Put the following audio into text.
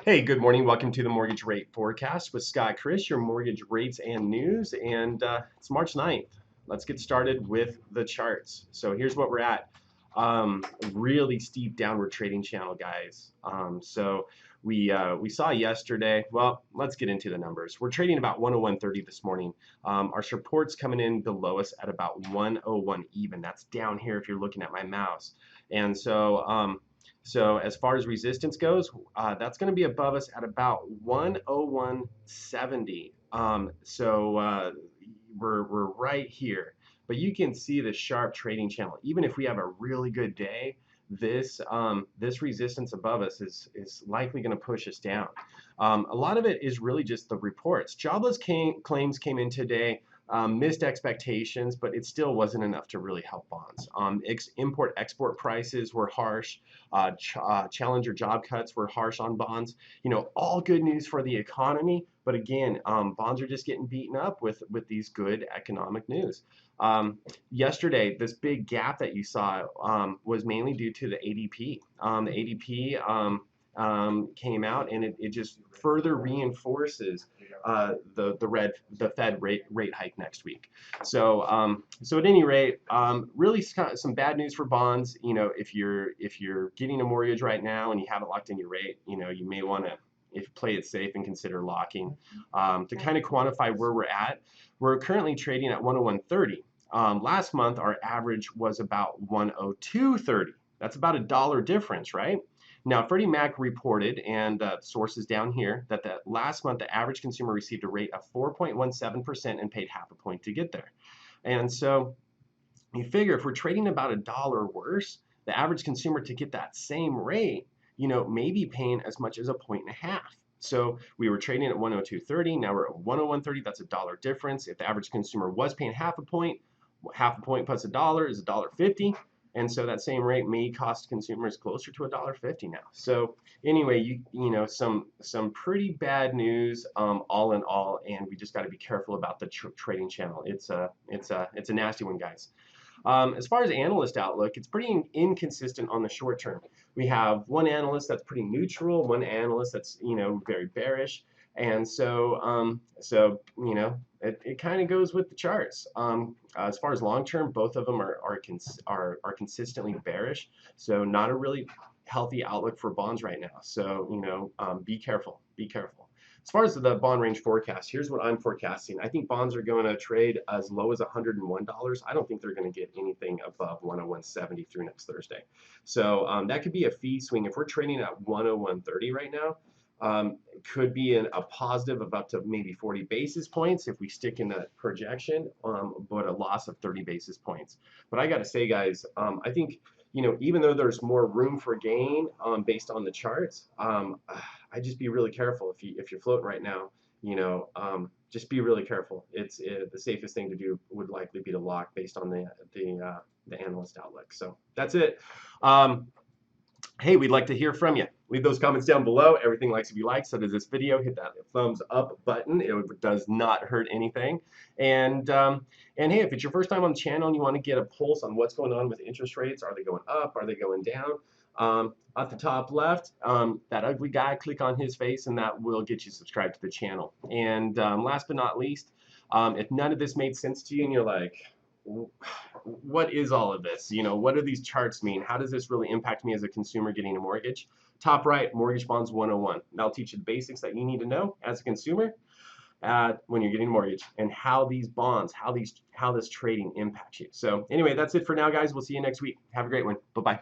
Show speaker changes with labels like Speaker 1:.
Speaker 1: Hey, good morning. Welcome to the Mortgage Rate Forecast with Scott Criss, your mortgage rates and news. And it's March 9th. Let's get started with the charts. So here's what we're at. Really steep downward trading channel, guys. We saw yesterday. Well, let's get into the numbers. We're trading about 101.30 this morning. Our support's coming in below us at about 101 even. That's down here if you're looking at my mouse. And so as far as resistance goes, that's going to be above us at about 101.70. We're right here, but you can see the sharp trading channel. Even if we have a really good day, this resistance above us is likely going to push us down. A lot of it is really just the reports. Jobless claims came in today. Missed expectations, but it still wasn't enough to really help bonds. Import-export prices were harsh. Challenger job cuts were harsh on bonds. You know, all good news for the economy, but again, bonds are just getting beaten up with these good economic news. Yesterday, this big gap that you saw was mainly due to the ADP. The ADP came out, and it just further reinforces the Fed rate hike next week. So at any rate, really some bad news for bonds. You know, if you're getting a mortgage right now and you haven't locked in your rate, you know, you may want to play it safe and consider locking. To kind of quantify where we're at, we're currently trading at 101.30. Last month our average was about 102.30. That's about $1 difference, right? Now, Freddie Mac reported, and sources down here, that last month the average consumer received a rate of 4.17% and paid half a point to get there. And so you figure if we're trading about $1 worse, the average consumer to get that same rate, you know, may be paying as much as a point and a half. So we were trading at 102.30, now we're at 101.30. That's $1 difference. If the average consumer was paying half a point plus $1 is $1.50. And so that same rate may cost consumers closer to $1.50 now. So anyway, you know, some pretty bad news all in all, and we just got to be careful about the trading channel. It's a nasty one, guys. As far as analyst outlook, it's pretty inconsistent on the short term. We have one analyst that's pretty neutral, one analyst that's, you know, very bearish. And so you know, it kind of goes with the charts. As far as long term, both of them are consistently bearish. So not a really healthy outlook for bonds right now. So, you know, be careful. Be careful. As far as the bond range forecast, here's what I'm forecasting. I think bonds are going to trade as low as $101. I don't think they're going to get anything above 101.70 through next Thursday. So that could be a fee swing. If we're trading at 101.30 right now, could be a positive of up to maybe 40 basis points if we stick in that projection, but a loss of 30 basis points. But I got to say, guys, I think, you know, even though there's more room for gain based on the charts, I just be really careful if you're floating right now. You know, just be really careful. It's the safest thing to do would likely be to lock based on the analyst outlook. So that's it. Hey, we'd like to hear from you. Leave those comments down below. Everything likes to be liked. So does this video. Hit that thumbs up button. It does not hurt anything. And hey, if it's your first time on the channel and you want to get a pulse on what's going on with interest rates, are they going up? Are they going down? At the top left, that ugly guy, click on his face and that will get you subscribed to the channel. And last but not least, if none of this made sense to you and you're like, what is all of this? You know, what do these charts mean? How does this really impact me as a consumer getting a mortgage? Top right, Mortgage Bonds 101. That'll teach you the basics that you need to know as a consumer when you're getting a mortgage, and how these bonds, how this trading impacts you. So anyway, that's it for now, guys. We'll see you next week. Have a great one. Bye-bye.